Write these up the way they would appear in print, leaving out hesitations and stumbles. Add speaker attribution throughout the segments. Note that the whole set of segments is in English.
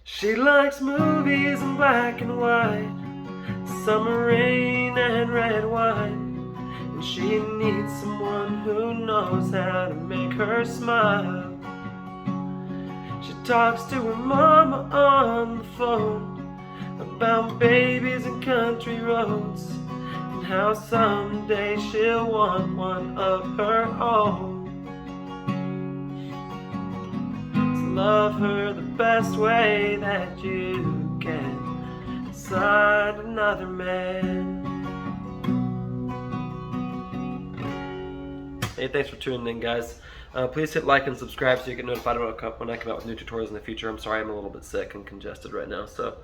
Speaker 1: She likes movies in black and white, summer rain and red wine, and she needs someone who knows how to make her smile. She talks to her mama on the phone about babies and country roads, and how someday she'll want one of her own. Love her the best way that you can inside another man. Hey, thanks for tuning in, guys. Please hit like and subscribe so you get notified about when I come out with new tutorials in the future. I'm sorry I'm a little bit sick and congested right now, so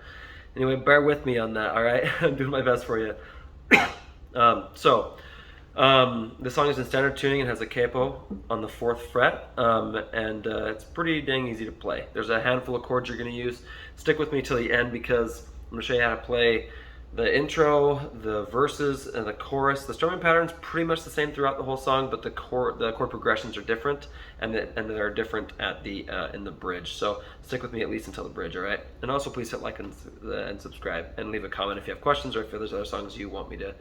Speaker 1: anyway, bear with me on that, alright? I'm doing my best for you. The song is in standard tuning and has a capo on the 4th fret, and it's pretty dang easy to play. There's a handful of chords you're going to use. Stick with me till the end because I'm going to show you how to play the intro, the verses, and the chorus. The strumming pattern's pretty much the same throughout the whole song, but the chord progressions are different, and they're different at the in the bridge. So stick with me at least until the bridge, all right? And also please hit like and subscribe, and leave a comment if you have questions or if there's other songs you want me to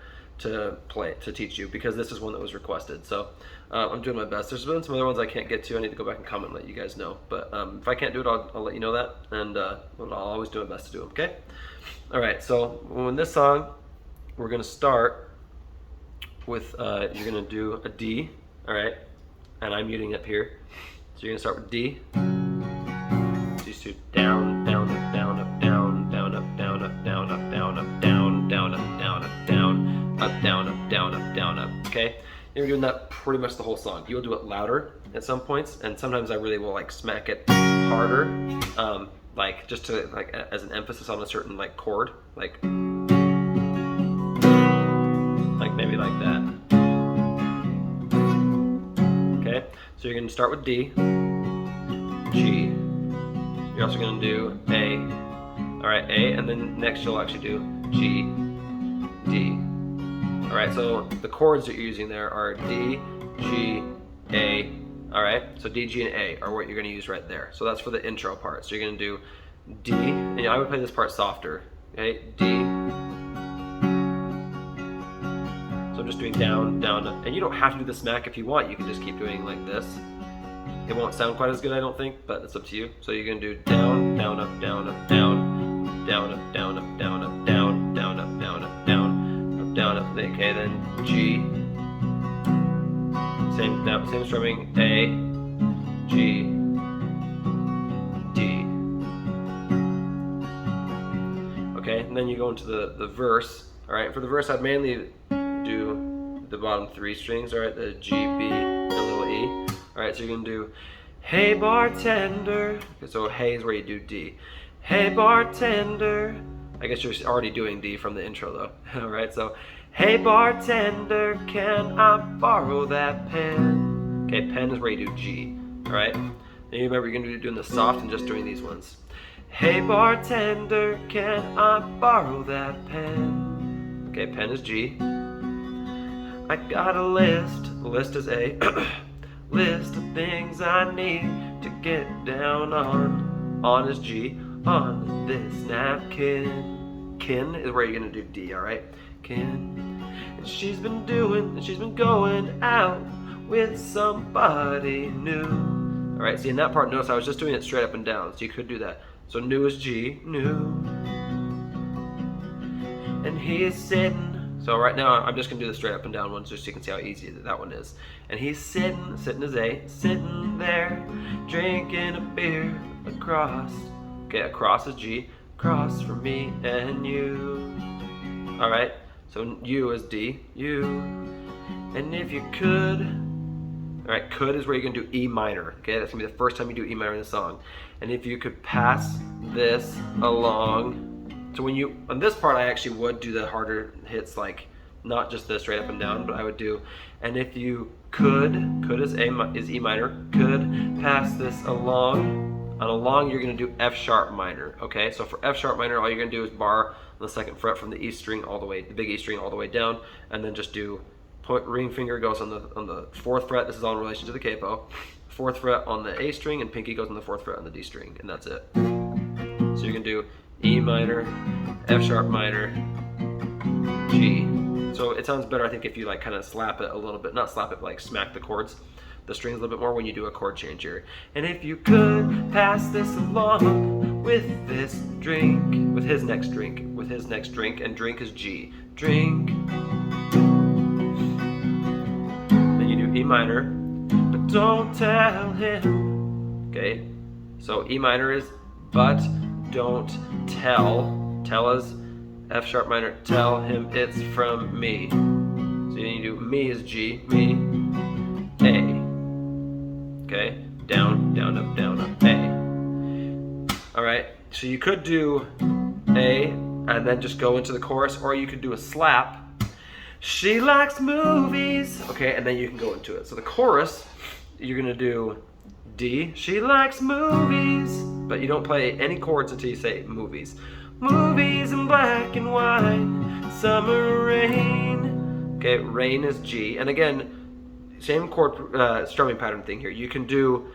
Speaker 1: play, to teach you, because this is one that was requested. So I'm doing my best. There's been some other ones I can't get to. I need to go back and comment and let you guys know. But if I can't do it, I'll let you know that, and I'll always do my best to do them, okay? All right, so in this song, we're going to start with, you're going to do a D, all right? And I'm muting up here. So you're going to start with D. These two, down, down, up, down, up, down, down, up, down, up, down, up, down, up, down, down, up, down, up, down, up, down, up, down, up, down, up, okay? You're doing that pretty much the whole song. You'll do it louder at some points, and sometimes I really will like smack it harder, like just to like as an emphasis on a certain like chord, like maybe like that. Okay, so you're gonna start with D, G. You're also gonna do A. All right, A, and then next you'll actually do G, D. All right, so the chords that you're using there are D, G, A. All right, so D, G, and A are what you're gonna use right there. So that's for the intro part. So you're gonna do D, and I would play this part softer, okay? D. So I'm just doing down, down, and you don't have to do the smack if you want. You can just keep doing like this. It won't sound quite as good, I don't think, but it's up to you. So you're gonna do down, down, up, down, up, down, down, up, down, up, down, up, down, down, up, down, up, down, up, down, up. Okay, then G. Same strumming. A, G, D. Okay, and then you go into the verse. All right, for the verse, I'd mainly do the bottom 3 strings. All right, the G, B, and a little E. All right, so you're gonna do, hey bartender. Okay, so hey is where you do D. Hey bartender. I guess you're already doing D from the intro though. All right, so hey bartender, can I borrow that pen? Okay, pen is where you do G. All right, then you remember you're gonna be doing the soft and just doing these ones. Hey bartender, can I borrow that pen? Okay, pen is G. I got a list. The list is A. List of things I need to get down on. On is G. On this napkin. Kin is where you're gonna do D, alright? Kin. And she's been going out with somebody new. Alright, see in that part, notice I was just doing it straight up and down, so you could do that. So new is G, new. And he is sitting. So right now I'm just gonna do the straight up and down ones just so you can see how easy that one is. And he's sitting is A, sitting there, drinking a beer across. Okay, across is G, across from me and you. All right, so U is D, you. And if you could, all right, could is where you're gonna do E minor. Okay, that's gonna be the first time you do E minor in the song. And if you could pass this along. So when you, on this part I actually would do the harder hits, like not just the straight up and down, but I would do, and if you could is E minor, could pass this along. On along you're gonna do F sharp minor, okay? So for F sharp minor, all you're gonna do is bar on the 2nd fret from the E string all the way, the big E string all the way down, and then just do ring finger goes on the 4th fret. This is all in relation to the capo. 4th fret on the A string, and pinky goes on the 4th fret on the D string, and that's it. So you're you can do E minor, F sharp minor, G. So it sounds better, I think, if you like kind of slap it a little bit, not slap it, but like smack the chords, the strings a little bit more when you do a chord change here. And if you could pass this along with this drink, with his next drink, and drink is G. Drink. Then you do E minor, but don't tell him. Okay, so E minor is but don't tell. Tell is F sharp minor, tell him it's from me. So then you do me is G, me, A. Okay, down, down, up, A. All right, so you could do A and then just go into the chorus, or you could do a slap. She likes movies. Okay, and then you can go into it. So the chorus, you're gonna do D. She likes movies, but you don't play any chords until you say movies. Movies in black and white, summer rain. Okay, rain is G, and again, same chord strumming pattern thing here. You can do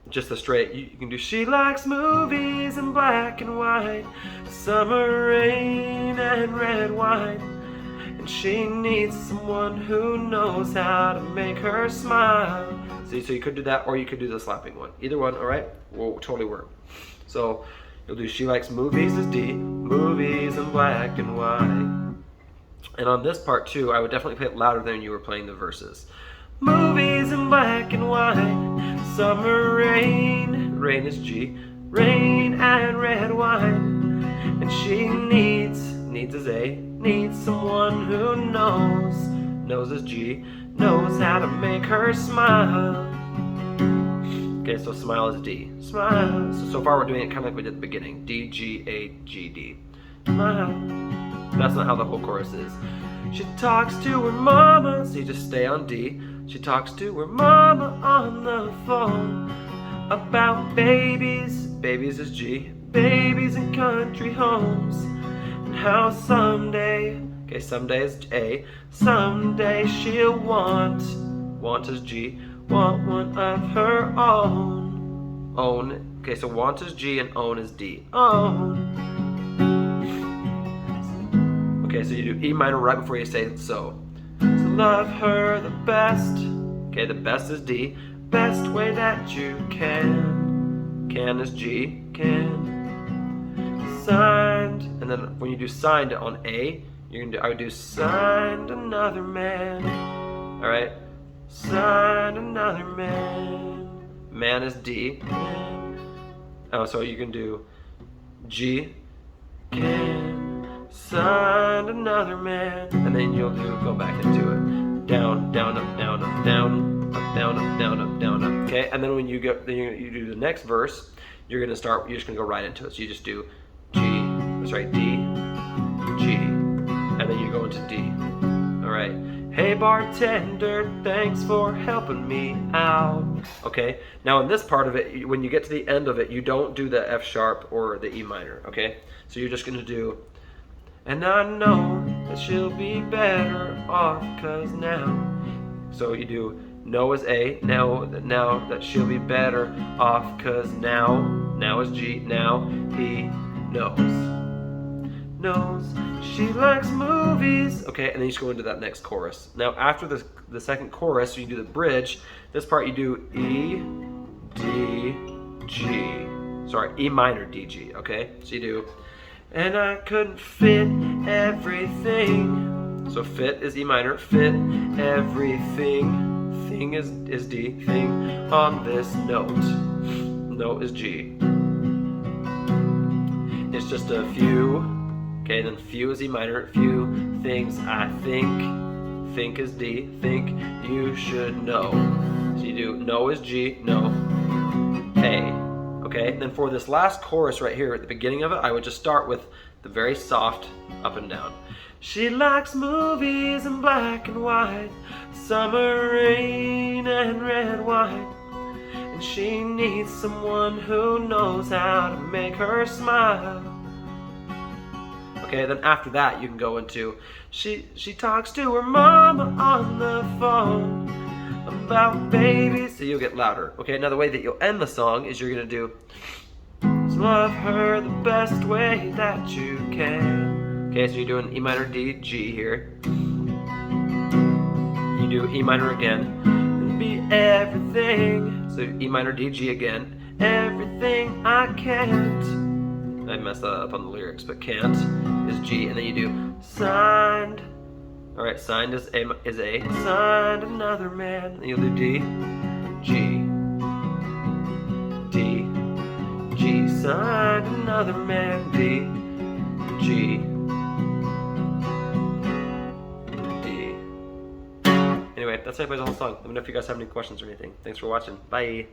Speaker 1: just the straight. You can do she likes movies in black and white, summer rain and red wine, and she needs someone who knows how to make her smile. See, so you could do that, or you could do the slapping one. Either one, all right, will totally work. So you'll do she likes movies is D, movies in black and white. And on this part too, I would definitely play it louder than you were playing the verses. Movies in black and white, summer rain, rain is G, rain and red wine. And she needs is A, needs someone who knows is G, knows how to make her smile. Okay, so smile is D. Smile. So far we're doing it kind of like we did at the beginning. D, G, A, G, D. Smile. That's not how the whole chorus is. She talks to her mama, so you just stay on D. She talks to her mama on the phone about babies. Babies is G. Babies in country homes. And how someday, okay, someday is A. Someday she'll want is G. Want one of her own. Own. Okay, so want is G and own is D. Own. Okay, so you do E minor right before you say so. To love her the best. Okay, the best is D. Best way that you can. Can is G. Can. Signed. And then when you do signed on A, you can do, I would do signed another man. All right. Signed another man. Man is D. Man. Oh, so you can do G. Can. Signed another man. And then you'll go back into it. Down, down, up, down, up, down, up, down, up, down, up, down, up. Okay, and then when you go, then you do the next verse, you're just gonna go right into it. So you just do G, D, G, and then you go into D. All right. Hey bartender, thanks for helping me out. Okay, now in this part of it, when you get to the end of it, you don't do the F sharp or the E minor, okay? So you're just gonna do, and I know that she'll be better off cause now. So you do know is A, now that she'll be better off cause now is G, now he knows she likes movies. Okay, and then you just go into that next chorus. Now after the second chorus, you do the bridge. This part you do E, D, G. Sorry, E minor, D, G, okay? So you do, and I couldn't fit everything. So fit is E minor, fit everything. Thing is D, thing on this note. Note is G. It's just a few. Okay, then few is E minor, few things I think is D, think you should know. So you do know is G, know, A. Okay, and then for this last chorus right here at the beginning of it, I would just start with the very soft up and down. She likes movies in black and white, summer rain and red wine, and she needs someone who knows how to make her smile. Okay, then after that you can go into she talks to her mama on the phone about babies. So you'll get louder. Okay, now the way that you'll end the song is you're gonna do, so So love her the best way that you can. Okay, so you're doing E minor, D, G here. You do E minor again. And be everything. So E minor, D, G again. Everything I can't. I messed that up on the lyrics, but can't is G, and then you do signed. All right, signed is A. Signed another man. And you'll do D, G, D, G. Signed another man. D, G, D. Anyway, that's how I play the whole song. Let me know if you guys have any questions or anything. Thanks for watching. Bye.